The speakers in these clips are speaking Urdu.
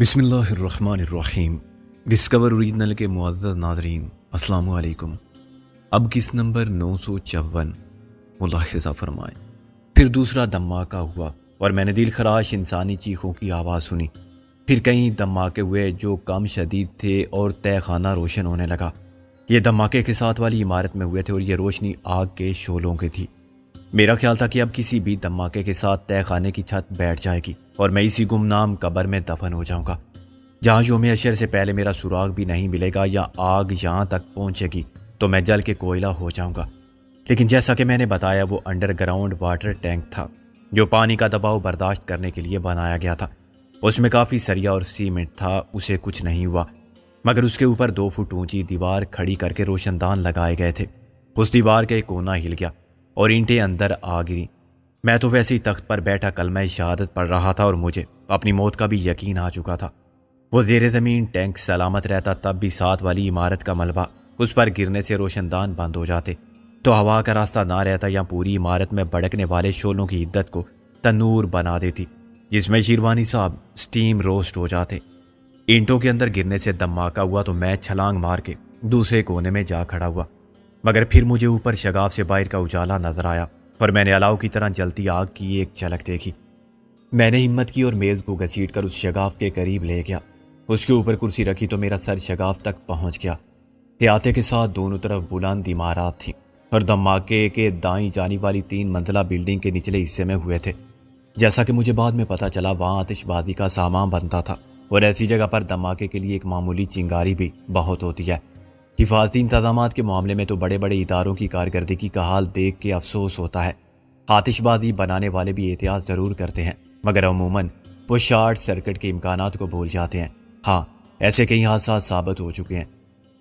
بسم اللہ الرحمن الرحیم۔ ڈسکور اوریجنل کے معزز ناظرین، السلام علیکم۔ اب کس نمبر 954 ملاحظہ فرمائیں۔ پھر دوسرا دھماکہ ہوا اور میں نے دل خراش انسانی چیخوں کی آواز سنی۔ پھر کئی دھماکے ہوئے جو کم شدید تھے اور تہ خانہ روشن ہونے لگا۔ یہ دھماکے کے ساتھ والی عمارت میں ہوئے تھے اور یہ روشنی آگ کے شعلوں کی تھی۔ میرا خیال تھا کہ اب کسی بھی دھماکے کے ساتھ تہ خانے کی چھت بیٹھ جائے گی اور میں اسی گمنام قبر میں دفن ہو جاؤں گا، جہاں یوم حشر سے پہلے میرا سراغ بھی نہیں ملے گا، یا آگ یہاں تک پہنچے گی تو میں جل کے کوئلہ ہو جاؤں گا۔ لیکن جیسا کہ میں نے بتایا، وہ انڈر گراؤنڈ واٹر ٹینک تھا جو پانی کا دباؤ برداشت کرنے کے لیے بنایا گیا تھا۔ اس میں کافی سریا اور سیمنٹ تھا، اسے کچھ نہیں ہوا، مگر اس کے اوپر 2 فٹ اونچی دیوار کھڑی کر کے روشن دان لگائے گئے تھے۔ اس دیوار کا ایک کونا ہل گیا اور اینٹیں اندر آ گریں۔ میں تو ویسے ہی تخت پر بیٹھا کلمہ شہادت پڑھ رہا تھا اور مجھے اپنی موت کا بھی یقین آ چکا تھا۔ وہ زیر زمین ٹینک سلامت رہتا تب بھی ساتھ والی عمارت کا ملبہ اس پر گرنے سے روشن دان بند ہو جاتے تو ہوا کا راستہ نہ رہتا، یا پوری عمارت میں بھڑکنے والے شعلوں کی عدت کو تنور بنا دیتی، جس میں شیروانی صاحب سٹیم روسٹ ہو جاتے۔ اینٹوں کے اندر گرنے سے دھماکہ ہوا تو میں چھلانگ مار کے دوسرے کونے میں جا کھڑا ہوا، مگر پھر مجھے اوپر شگاف سے باہر کا اجالا نظر آیا اور میں نے الاؤ کی طرح جلتی آگ کی ایک جھلک دیکھی۔ میں نے ہمت کی اور میز کو گھسیٹ کر اس شگاف کے قریب لے گیا۔ اس کے اوپر کرسی رکھی تو میرا سر شگاف تک پہنچ گیا۔ احاطے کے ساتھ دونوں طرف بلند عمارات تھیں اور دھماکے کے دائیں جانب والی 3 منزلہ بلڈنگ کے نچلے حصے میں ہوئے تھے۔ جیسا کہ مجھے بعد میں پتہ چلا، وہاں آتش بازی کا سامان بنتا تھا اور ایسی جگہ پر دھماکے کے لیے ایک معمولی چنگاری بھی بہت ہوتی ہے۔ حفاظتی انتظامات کے معاملے میں تو بڑے بڑے اداروں کی کارکردگی کا حال دیکھ کے افسوس ہوتا ہے۔ آتش بازی بنانے والے بھی احتیاط ضرور کرتے ہیں، مگر عموماً وہ شارٹ سرکٹ کے امکانات کو بھول جاتے ہیں۔ ہاں، ایسے کئی حادثات ثابت ہو چکے ہیں۔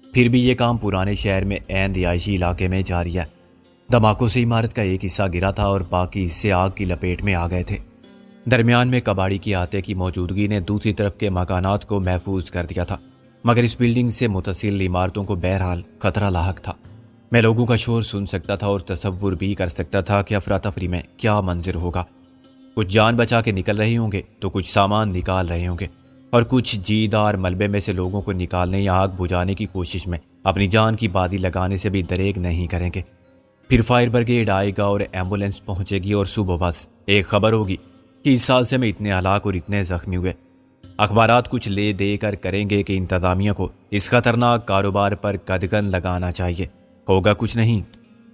پھر بھی یہ کام پرانے شہر میں عین رہائشی علاقے میں جاری ہے۔ دھماکوں سے عمارت کا ایک حصہ گرا تھا اور باقی حصے آگ کی لپیٹ میں آ گئے تھے۔ درمیان میں کباڑی کی احاطے کی موجودگی نے دوسری طرف کے مکانات کو محفوظ کر دیا تھا، مگر اس بلڈنگ سے متصل عمارتوں کو بہرحال خطرہ لاحق تھا۔ میں لوگوں کا شور سن سکتا تھا اور تصور بھی کر سکتا تھا کہ افراتفری میں کیا منظر ہوگا۔ کچھ جان بچا کے نکل رہے ہوں گے تو کچھ سامان نکال رہے ہوں گے، اور کچھ جیدار ملبے میں سے لوگوں کو نکالنے یا آگ بجھانے کی کوشش میں اپنی جان کی بازی لگانے سے بھی دریغ نہیں کریں گے۔ پھر فائر بریگیڈ آئے گا اور ایمبولینس پہنچے گی اور صبح بس ایک خبر ہوگی کہ اس حادثے میں اتنے ہلاک اور اتنے زخمی ہوئے۔ اخبارات کچھ لے دے کر کریں گے کہ انتظامیہ کو اس خطرناک کاروبار پر قدغن لگانا چاہیے۔ ہوگا کچھ نہیں۔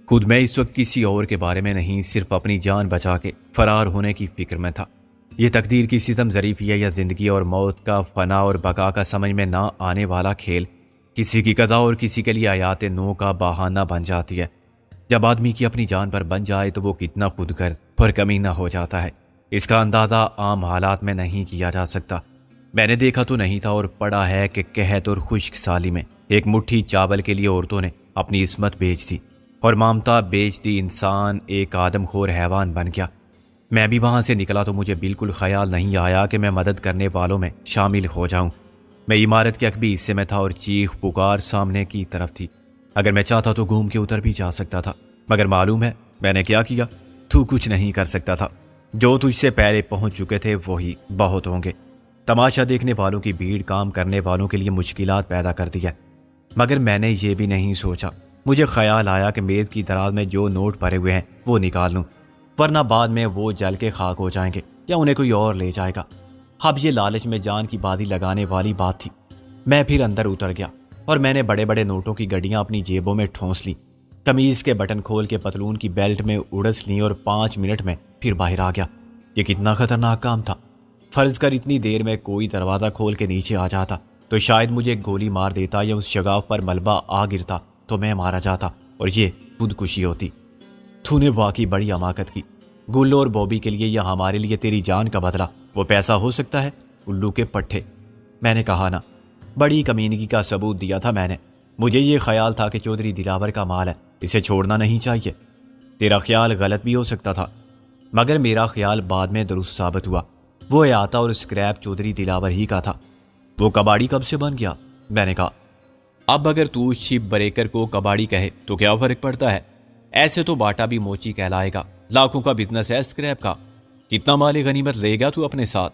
خود میں اس وقت کسی اور کے بارے میں نہیں، صرف اپنی جان بچا کے فرار ہونے کی فکر میں تھا۔ یہ تقدیر کی ستم ظریفی ہے یا زندگی اور موت کا فنا اور بقا کا سمجھ میں نہ آنے والا کھیل، کسی کی قضا اور کسی کے لیے حیات نو کا بہانہ بن جاتی ہے۔ جب آدمی کی اپنی جان پر بن جائے تو وہ کتنا خودگرض اور کمینہ ہو جاتا ہے، اس کا اندازہ عام حالات میں نہیں کیا جا سکتا۔ میں نے دیکھا تو نہیں تھا اور پڑھا ہے کہ قحط اور خشک سالی میں ایک مٹھی چاول کے لیے عورتوں نے اپنی عصمت بیچ دی، اور مامتا بیچ دی، انسان ایک آدم خور حیوان بن گیا۔ میں بھی وہاں سے نکلا تو مجھے بالکل خیال نہیں آیا کہ میں مدد کرنے والوں میں شامل ہو جاؤں۔ میں عمارت کے عقبی حصے میں تھا اور چیخ پکار سامنے کی طرف تھی۔ اگر میں چاہتا تو گھوم کے ادھر بھی جا سکتا تھا، مگر معلوم ہے میں نے کیا کیا؟ تو کچھ نہیں کر سکتا تھا۔ جو تجھ سے پہلے پہنچ چکے تھے وہی بہت ہوں گے۔ تماشا دیکھنے والوں کی بھیڑ کام کرنے والوں کے لیے مشکلات پیدا کرتی ہے، مگر میں نے یہ بھی نہیں سوچا۔ مجھے خیال آیا کہ میز کی دراز میں جو نوٹ پڑے ہوئے ہیں وہ نکال لوں، ورنہ بعد میں وہ جل کے خاک ہو جائیں گے یا انہیں کوئی اور لے جائے گا۔ اب یہ لالچ میں جان کی بازی لگانے والی بات تھی۔ میں پھر اندر اتر گیا اور میں نے بڑے بڑے نوٹوں کی گڈیاں اپنی جیبوں میں ٹھونس لی، قمیض کے بٹن کھول کے پتلون کی بیلٹ میں اڑس لیں اور 5 منٹ میں پھر باہر آ گیا۔ یہ کتنا خطرناک کام تھا۔ فرض کر اتنی دیر میں کوئی دروازہ کھول کے نیچے آ جاتا تو شاید مجھے گولی مار دیتا، یا اس شگاف پر ملبہ آ گرتا تو میں مارا جاتا اور یہ خودکشی ہوتی۔ تو نے واقعی بڑی حماقت کی۔ گلو اور بوبی کے لیے یا ہمارے لیے تیری جان کا بدلہ وہ پیسہ ہو سکتا ہے؟ الو کے پٹھے، میں نے کہا نا، بڑی کمینگی کا ثبوت دیا تھا میں نے۔ مجھے یہ خیال تھا کہ چودھری دلاور کا مال ہے، اسے چھوڑنا نہیں چاہیے۔ تیرا خیال غلط بھی ہو سکتا تھا، مگر میرا خیال بعد میں درست ثابت ہوا۔ وہ احاطہ اور اسکریپ چودھری دلاور ہی کا تھا۔ وہ کباڑی کب سے بن گیا؟ میں نے کہا، اب اگر تو شپ بریکر کو کباڑی کہے تو کیا فرق پڑتا ہے؟ ایسے تو باٹا بھی موچی کہلائے گا۔ لاکھوں کا بزنس ہے اسکریپ کا۔ کتنا مال غنیمت لے گا تو اپنے ساتھ؟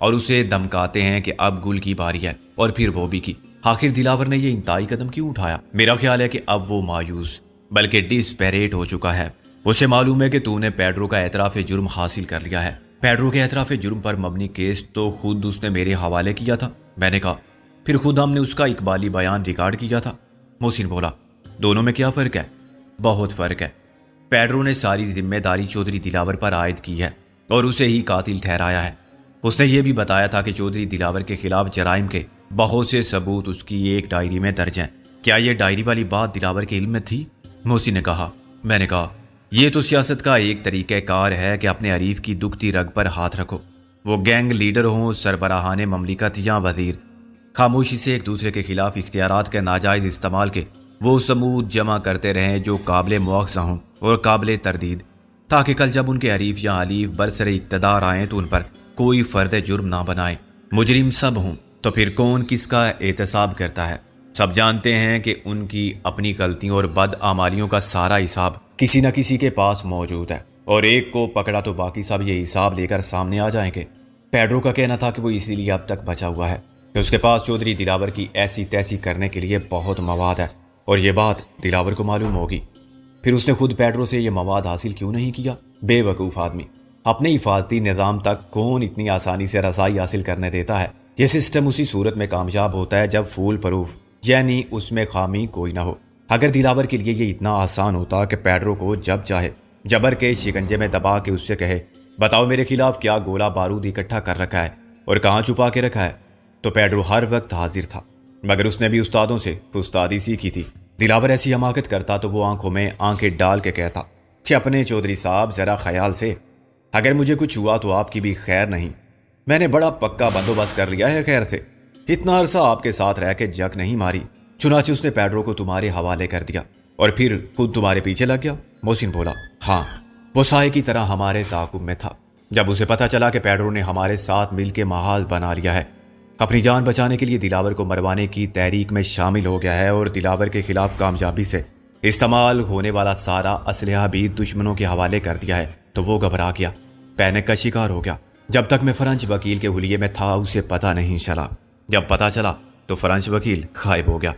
اور اسے دھمکاتے ہیں کہ اب گل کی باری ہے اور پھر بوبی کی۔ آخر دلاور نے یہ انتہائی قدم کیوں اٹھایا؟ میرا خیال ہے کہ اب وہ مایوس بلکہ ڈسپیریٹ ہو چکا ہے۔ اسے معلوم ہے کہ تو نے پیڈرو کا اعتراف جرم حاصل کر لیا ہے۔ پیڈرو کے اعتراف جرم پر مبنی کیس تو خود اس نے میرے حوالے کیا تھا۔ میں نے کہا پھر خود ہم نے اس کا اقبالی بیان ریکارڈ کیا تھا۔ محسن بولا دونوں میں کیا فرق ہے؟ بہت فرق ہے۔ پیڈرو نے ساری ذمہ داری چودھری دلاور پر عائد کی ہے اور اسے ہی قاتل ٹھہرایا ہے۔ اس نے یہ بھی بتایا تھا کہ چودھری دلاور کے خلاف جرائم کے بہت سے ثبوت اس کی ایک ڈائری میں درج ہیں۔ کیا یہ ڈائری والی بات دلاور کے علم میں تھی؟ محسن نے کہا۔ میں نے کہا یہ تو سیاست کا ایک طریقہ کار ہے کہ اپنے حریف کی دکھتی رگ پر ہاتھ رکھو، وہ گینگ لیڈر ہوں، سربراہان مملکت یا وزیر۔ خاموشی سے ایک دوسرے کے خلاف اختیارات کے ناجائز استعمال کے وہ ثبوت جمع کرتے رہیں جو قابل مواخذہ ہوں اور قابل تردید، تاکہ کل جب ان کے حریف یا حلیف برسر اقتدار آئیں تو ان پر کوئی فرد جرم نہ بنائے۔ مجرم سب ہوں تو پھر کون کس کا احتساب کرتا ہے؟ سب جانتے ہیں کہ ان کی اپنی غلطیوں اور بدعمالیوں کا سارا حساب کسی نہ کسی کے پاس موجود ہے، اور ایک کو پکڑا تو باقی سب یہ حساب لے کر سامنے آ جائیں گے۔ پیڈرو کا کہنا تھا کہ وہ اسی لیے اب تک بچا ہوا ہے کہ اس کے پاس چودھری دلاور کی ایسی تیسی کرنے کے لیے بہت مواد ہے، اور یہ بات دلاور کو معلوم ہوگی۔ پھر اس نے خود پیڈرو سے یہ مواد حاصل کیوں نہیں کیا؟ بے وقوف آدمی، اپنے حفاظتی نظام تک کون اتنی آسانی سے رسائی حاصل کرنے دیتا ہے؟ یہ سسٹم اسی صورت میں کامیاب ہوتا ہے جب فول پروف، یعنی اس میں خامی کوئی نہ ہو۔ اگر دلاور کے لیے یہ اتنا آسان ہوتا کہ پیڈرو کو جب چاہے جبر کے شکنجے میں دبا کے اس سے کہے بتاؤ میرے خلاف کیا گولہ بارود اکٹھا کر رکھا ہے اور کہاں چھپا کے رکھا ہے، تو پیڈرو ہر وقت حاضر تھا۔ مگر اس نے بھی استادوں سے استادی سیکھی تھی۔ دلاور ایسی حماقت کرتا تو وہ آنکھوں میں آنکھیں ڈال کے کہتا کہ اپنے چودھری صاحب ذرا خیال سے، اگر مجھے کچھ ہوا تو آپ کی بھی خیر نہیں، میں نے بڑا پکا بندوبست کر لیا ہے خیر سے، اتنا عرصہ آپ کے ساتھ رہ کے جگ نہیں ماری۔ چنانچہ اس نے پیڈرو کو تمہارے حوالے کر دیا اور پھر خود تمہارے پیچھے لگ گیا۔ محسن بولا ہاں، وہ سائے کی طرح ہمارے تعاقب میں تھا۔ جب اسے پتا چلا کہ پیڈرو نے ہمارے ساتھ مل کے محال بنا لیا ہے، اپنی جان بچانے کے لیے دلاور کو مروانے کی تحریک میں شامل ہو گیا ہے اور دلاور کے خلاف کامیابی سے استعمال ہونے والا سارا اسلحہ بھی دشمنوں کے حوالے کر دیا ہے، تو وہ گھبرا گیا، پینک کا شکار ہو گیا۔ جب تک میں فرانچ وکیل کے حلیے میں تھا اسے پتہ نہیں چلا، جب پتہ چلا تو فرانچ وکیل غائب ہو گیا۔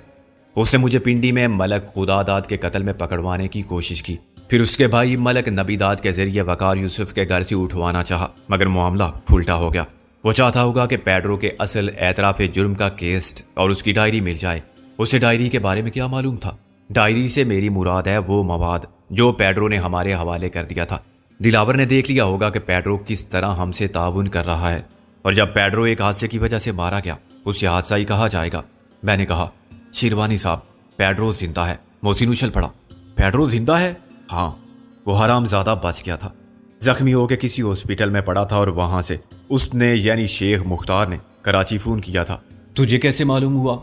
اس نے مجھے پنڈی میں ملک خدا داد کے قتل میں پکڑوانے کی کوشش کی، پھر اس کے بھائی ملک نبی داد کے ذریعے وقار یوسف کے گھر سے اٹھوانا چاہا، مگر معاملہ الٹا ہو گیا۔ وہ چاہتا ہوگا کہ پیڈرو کے اصل اعتراف جرم کا کیس اور اس کی ڈائری مل جائے۔ اسے ڈائری کے بارے میں کیا معلوم تھا؟ ڈائری سے میری مراد ہے وہ مواد جو پیڈرو نے ہمارے حوالے کر دیا تھا۔ دلاور نے دیکھ لیا ہوگا کہ پیڈرو کس طرح ہم سے تعاون کر رہا ہے، اور جب پیڈرو ایک حادثے کی وجہ سے مارا گیا اسے حادثہ ہی کہا جائے گا۔ میں نے کہا شیروانی صاحب پیڈرو زندہ ہے۔ محسن اچھل پڑا، پیڈرو زندہ ہے؟ ہاں، وہ حرام زادہ بچ گیا تھا، زخمی ہو کے کسی ہاسپٹل میں پڑا تھا، اور وہاں سے اس نے یعنی شیخ مختار نے کراچی فون کیا تھا۔ تجھے کیسے معلوم ہوا؟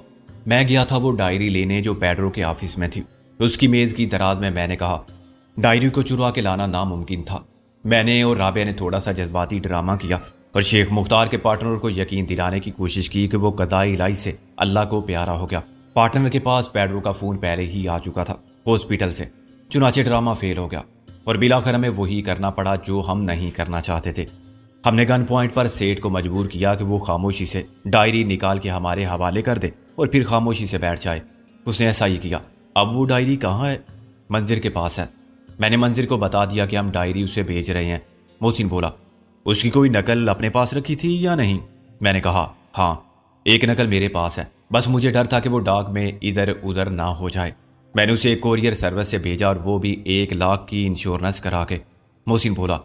میں گیا تھا وہ ڈائری لینے جو پیڈرو کے آفس میں تھی۔ اس کی میز کی دراز میں نے کہا ڈائری کو چرا کے لانا ناممکن تھا۔ میں نے اور رابعہ نے تھوڑا سا جذباتی ڈرامہ کیا اور شیخ مختار کے پارٹنر کو یقین دلانے کی کوشش کی کہ وہ قضاء الہی سے اللہ کو پیارا ہو گیا۔ پارٹنر کے پاس پیڈرو کا فون پہلے ہی آ چکا تھا ہاسپٹل سے، چنانچہ ڈرامہ فیل ہو گیا اور بلاخر ہمیں وہی کرنا پڑا جو ہم نہیں کرنا چاہتے تھے۔ ہم نے گن پوائنٹ پر سیٹ کو مجبور کیا کہ وہ خاموشی سے ڈائری نکال کے ہمارے حوالے کر دے اور پھر خاموشی سے بیٹھ جائے۔ اس نے ایسا ہی کیا۔ اب وہ ڈائری کہاں ہے؟ منظر کے پاس ہے۔ میں نے منظر کو بتا دیا کہ ہم ڈائری اسے بھیج رہے ہیں۔ محسن بولا اس کی کوئی نقل اپنے پاس رکھی تھی یا نہیں؟ میں نے کہا ہاں، ایک نقل میرے پاس ہے، بس مجھے ڈر تھا کہ وہ ڈاک میں ادھر ادھر نہ ہو جائے۔ میں نے اسے کوریئر سروس سے بھیجا اور وہ بھی 1 لاکھ کی انشورنس کرا کے۔ محسن بولا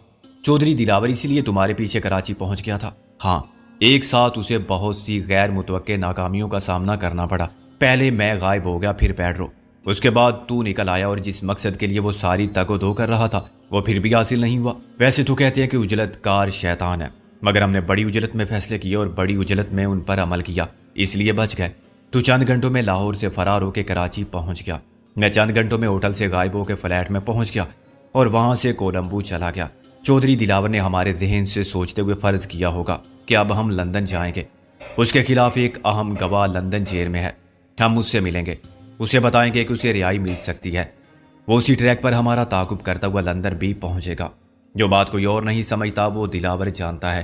چودھری دلاور اسی لیے تمہارے پیچھے کراچی پہنچ گیا تھا؟ ہاں، ایک ساتھ اسے بہت سی غیر متوقع ناکامیوں کا سامنا کرنا پڑا۔ پہلے میں غائب ہو گیا، پھر پیڈرو، اس کے بعد تو نکل آیا، اور جس مقصد کے لیے وہ ساری تگ و دو کر رہا تھا وہ پھر بھی حاصل نہیں ہوا۔ ویسے تو کہتے ہیں کہ اجلت کار شیطان ہے، مگر ہم نے بڑی اجلت میں فیصلے کیے اور بڑی اجلت میں ان پر عمل کیا، اس لیے بچ گئے۔ تو چند گھنٹوں میں لاہور سے فرار ہو کے کراچی پہنچ گیا، میں چند گھنٹوں میں ہوٹل سے غائب ہو کے فلیٹ میں پہنچ گیا اور وہاں سے کولمبو چلا گیا۔ چودھری دلاور نے ہمارے ذہن سے سوچتے ہوئے فرض کیا ہوگا کہ اب ہم لندن جائیں گے۔ اس کے خلاف ایک اہم گواہ لندن جیل میں ہے، ہم اس سے ملیں گے، اسے بتائیں گے کہ اسے رہائی مل سکتی ہے۔ وہ اسی ٹریک پر ہمارا تعاقب کرتا ہوا لندن بھی پہنچے گا۔ جو بات کوئی اور نہیں سمجھتا وہ دلاور جانتا ہے۔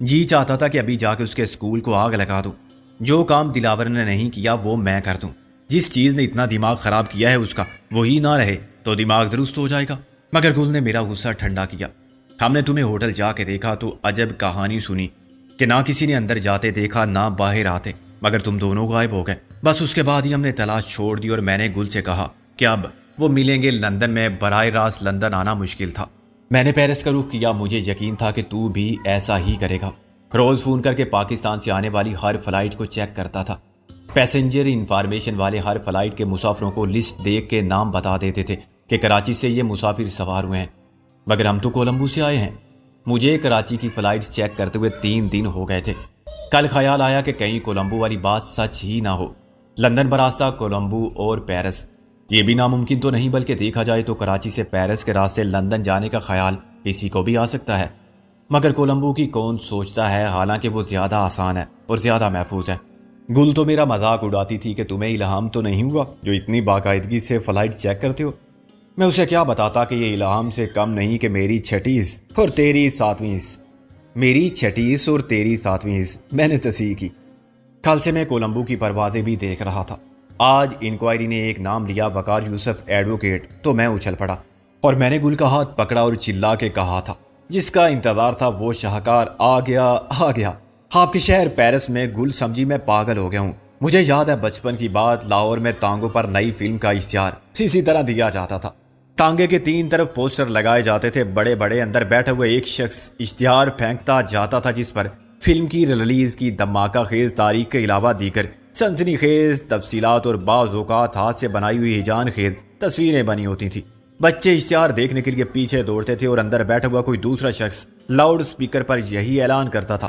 جی چاہتا تھا کہ ابھی جا کے اس کے اسکول کو آگ لگا دوں. جو کام دلاور نے نہیں کیا وہ میں کر دوں. جس چیز نے اتنا دماغ خراب کیا ہے اس کا وہی نہ رہے تو دماغ درست ہو جائے گا. مگر گل نے میرا غصہ ٹھنڈا کیا. ہم نے تمہیں ہوٹل جا کے دیکھا تو عجب کہانی سنی کہ نہ کسی نے اندر جاتے دیکھا نہ باہر آتے، مگر تم دونوں غائب ہو گئے. بس اس کے بعد ہی ہم نے تلاش چھوڑ دی اور میں نے گل سے کہا کہ اب وہ ملیں گے لندن میں. براہ راست لندن آنا مشکل تھا. میں نے پیرس کا رخ کیا. مجھے یقین تھا کہ تو بھی ایسا ہی کرے گا. روز فون کر کے پاکستان سے آنے والی ہر فلائٹ کو چیک کرتا تھا. پیسنجر انفارمیشن والے ہر فلائٹ کے مسافروں کو لسٹ دیکھ کے نام بتا دیتے تھے کہ کراچی سے یہ مسافر سوار ہوئے ہیں. مگر ہم تو کولمبو سے آئے ہیں. مجھے کراچی کی فلائٹس چیک کرتے ہوئے 3 دن ہو گئے تھے. کل خیال آیا کہ کہیں کولمبو والی بات سچ ہی نہ ہو. لندن براستہ کولمبو اور پیرس یہ بھی ناممکن تو نہیں، بلکہ دیکھا جائے تو کراچی سے پیرس کے راستے لندن جانے کا خیال کسی کو بھی آ سکتا ہے. مگر کولمبو کی کون سوچتا ہے، حالانکہ وہ زیادہ آسان ہے اور زیادہ محفوظ ہے. گل تو میرا مذاق اڑاتی تھی کہ تمہیں الہام تو نہیں ہوا جو اتنی باقاعدگی سے فلائٹ چیک کرتے ہو. میں اسے کیا بتاتا کہ یہ الہام سے کم نہیں کہ میری چھٹی اور تیری 7ویں حص. میری چھٹی حص اور تیری 7ویں حص. میں نے تصحیح کی. کل سے میں کولمبو کی پروازیں بھی دیکھ رہا تھا. آج انکوائری نے ایک نام لیا، وقار یوسف ایڈوکیٹ، تو میں اچھل پڑا اور میں نے گل کا ہاتھ پکڑا اور چلا کے کہا تھا جس کا انتظار تھا وہ شاہکار آ گیا آ گیا. آپ کے شہر پیرس میں. گل سمجھی میں پاگل ہو گیا ہوں. مجھے یاد ہے بچپن کی بات، لاہور میں تانگوں پر نئی فلم کا اشتہار اسی طرح دیا جاتا تھا. تانگے کے 3 طرف پوسٹر لگائے جاتے تھے بڑے بڑے. اندر بیٹھے ہوئے ایک شخص اشتہار پھینکتا جاتا تھا جس پر فلم کی ریلیز کی دھماکہ خیز تاریخ کے علاوہ دیگر سنسنی خیز تفصیلات اور بعض اوقات ہاتھ سے بنائی ہوئی ہیجان خیز تصویریں بنی ہوتی تھیں. بچے اشتہار دیکھنے کے لیے پیچھے دوڑتے تھے اور اندر بیٹھا ہوا کوئی دوسرا شخص لاؤڈ سپیکر پر یہی اعلان کرتا تھا،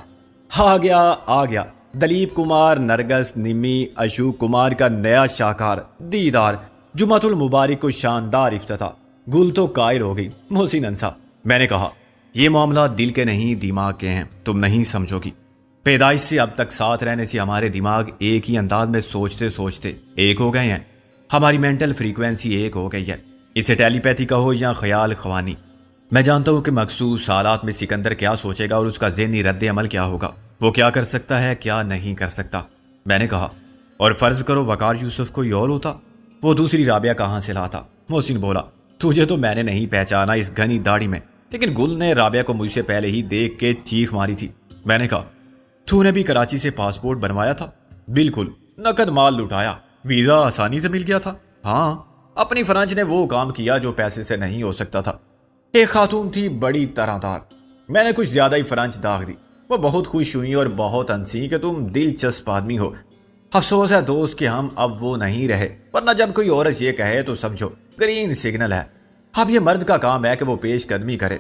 آ گیا آ گیا، دلیپ کمار، نرگس، نمی، اشوک کمار کا نیا شاہکار دیدار. جمعۃ المبارک کو شاندار افتتاح. گل تو قائل ہو گئی. محسن انصا. میں نے کہا یہ معاملات دل کے نہیں دماغ کے ہیں، تم نہیں سمجھو گی. پیدائش سے اب تک ساتھ رہنے سے ہمارے دماغ ایک ہی انداز میں سوچتے سوچتے ایک ہو گئے ہیں. ہماری مینٹل فریکوینسی ایک ہو گئی ہے. اسے ٹیلی پیتھی کہو یا خیال خوانی. میں جانتا ہوں کہ مخصوص حالات میں سکندر کیا سوچے گا اور اس کا ذہنی رد عمل کیا ہوگا. وہ کیا کر سکتا ہے کیا نہیں کر سکتا. میں نے کہا اور فرض کرو وقار یوسف کوئی اور ہوتا، وہ دوسری رابعہ کہاں سے لاتا. محسن بولا تجھے تو میں نے نہیں پہچانا اس گھنی داڑھی میں، لیکن گل نے رابعہ کو مجھ سے پہلے ہی دیکھ کے چیخ ماری تھی. میں نے کہا تو نے بھی کراچی سے پاسپورٹ بنوایا تھا؟ بالکل، نقد مال لٹایا، ویزا آسانی سے مل گیا تھا. ہاں، اپنی فرانچ نے وہ کام کیا جو پیسے سے نہیں ہو سکتا تھا. ایک خاتون تھی بڑی طرح دار، میں نے کچھ زیادہ ہی فرانچ داغ دی. وہ بہت خوش ہوئی اور بہت ہنسی کہ تم دلچسپ آدمی ہو. افسوس ہے دوست کہ ہم اب وہ نہیں رہے، ورنہ جب کوئی عورت یہ کہے تو سمجھو گرین سگنل ہے. اب یہ مرد کا کام ہے کہ وہ پیش قدمی کرے.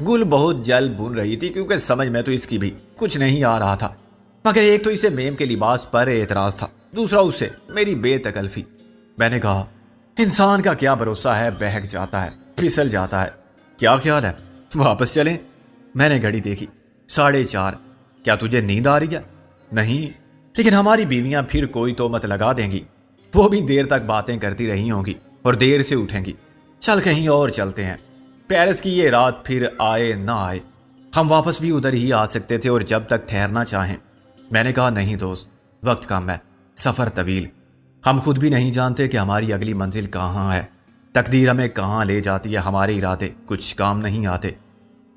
گل بہت جل بن رہی تھی کیونکہ سمجھ میں تو اس کی بھی کچھ نہیں آ رہا تھا. مگر ایک تو اسے میم کے لباس پر اعتراض تھا، دوسرا اس سے میری بے تکلفی. میں نے کہا انسان کا کیا بھروسہ ہے، بہک جاتا ہے، پھسل جاتا ہے. کیا خیال ہے واپس چلیں؟ میں نے گھڑی دیکھی 4:30. کیا تجھے نیند آ رہی ہے؟ نہیں، لیکن ہماری بیویاں پھر کوئی تہمت لگا دیں گی. وہ بھی دیر تک باتیں کرتی رہی ہوں گی اور دیر سے اٹھیں گی. چل کہیں اور چلتے ہیں. پیرس کی یہ رات پھر آئے نہ آئے، ہم واپس بھی ادھر ہی آ سکتے تھے اور جب تک ٹھہرنا چاہیں. میں نے کہا نہیں دوست، وقت کم ہے، سفر طویل. ہم خود بھی نہیں جانتے کہ ہماری اگلی منزل کہاں ہے. تقدیر ہمیں کہاں لے جاتی ہے، ہمارے ارادے کچھ کام نہیں آتے.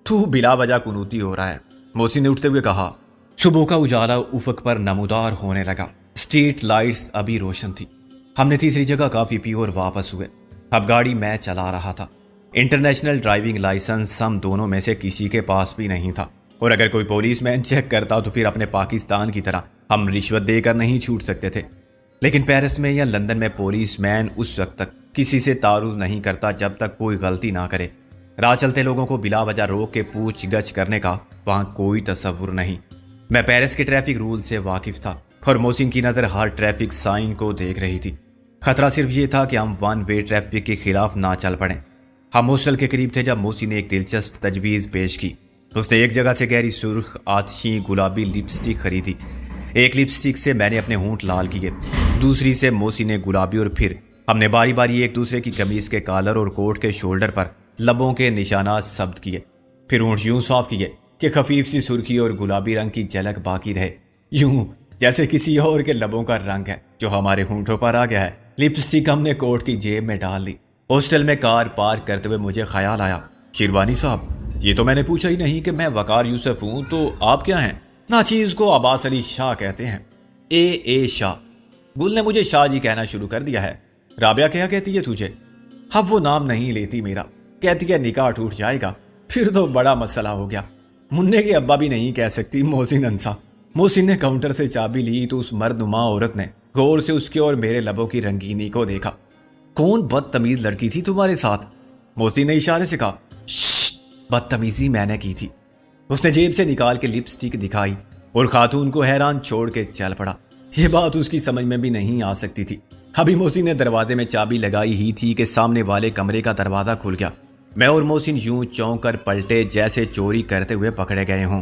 تو بلا وجہ کنوتی ہو رہا ہے. محسن نے اٹھتے ہوئے کہا. صبح کا اجالا افق پر نمودار ہونے لگا. اسٹریٹ لائٹس ابھی روشن تھی. ہم نے تیسری جگہ کافی پی اور واپس ہوئے. اب گاڑی میں چلا رہا تھا. انٹرنیشنل ڈرائیونگ لائسنس ہم دونوں میں سے کسی کے پاس بھی نہیں تھا، اور اگر کوئی پولیس مین چیک کرتا تو پھر اپنے پاکستان کی طرح ہم رشوت دے کر نہیں چھوٹ سکتے تھے. لیکن پیرس میں یا لندن میں پولیس مین اس وقت تک کسی سے تعارض نہیں کرتا جب تک کوئی غلطی نہ کرے. راہ چلتے لوگوں کو بلا وجہ روک کے پوچھ گچھ کرنے کا وہاں کوئی تصور نہیں. میں پیرس کے ٹریفک رول سے واقف تھا اور محسن کی نظر ہر ٹریفک سائن کو دیکھ رہی تھی. خطرہ صرف یہ تھا کہ ہم 1 وے ٹریفک کے خلاف نہ چل پڑیں. ہم ہاسٹل کے قریب تھے جب محسن نے ایک دلچسپ تجویز پیش کی. اس نے ایک جگہ سے گہری سرخ آتشی گلابی لپسٹک خریدی. ایک لپسٹک سے میں نے اپنے ہونٹ لال کیے، دوسری سے محسن نے گلابی، اور پھر ہم نے باری باری ایک دوسرے کی قمیض کے کالر اور کوٹ کے شولڈر پر لبوں کے نشانات ثبت کیے. پھر ہونٹ یوں صاف کیے کہ خفیف سی سرخی اور گلابی رنگ کی جھلک باقی رہے، یوں جیسے کسی اور کے لبوں کا رنگ ہے جو ہمارے ہونٹوں پر آ گیا ہے۔ لپسٹک ہم نے کوٹ کی جیب میں ڈال دی۔ ہاسٹل میں کار پارک کرتے ہوئے مجھے خیال آیا، شیروانی صاحب یہ تو میں نے پوچھا ہی نہیں کہ میں وقار یوسف ہوں، تو آپ کیا ہیں؟ ناچیز کو عباس علی شاہ کہتے ہیں، اے شاہ۔ گل نے مجھے شاہ جی کہنا شروع کر دیا ہے۔ رابعہ کیا کہتی ہے تجھے؟ اب وہ نام نہیں لیتی میرا، کہتی ہے نکاح ٹوٹ جائے گا، پھر تو بڑا مسئلہ ہو گیا۔ منع کے ابا بھی نہیں کہہ سکتی، محسن انصا۔ محسن نے کاؤنٹر سے چابی لی تو اس مرد نما عورت نے غور سے اس کے اور میرے لبوں کی رنگینی کو دیکھا۔ کون بدتمیز لڑکی تھی تمہارے ساتھ؟ محسن نے اشارے سے کہا۔ شش، بدتمیزی میں نے کی تھی۔ اس نے جیب سے نکال کے لپسٹک دکھائی اور خاتون کو حیران چھوڑ کے چل پڑا۔ یہ بات اس کی سمجھ میں بھی نہیں آ سکتی تھی۔ ابھی محسن نے دروازے میں چابی لگائی ہی تھی کہ سامنے والے کمرے کا دروازہ کھل گیا۔ میں اور محسن یوں چونک کر پلٹے جیسے چوری کرتے ہوئے پکڑے گئے ہوں۔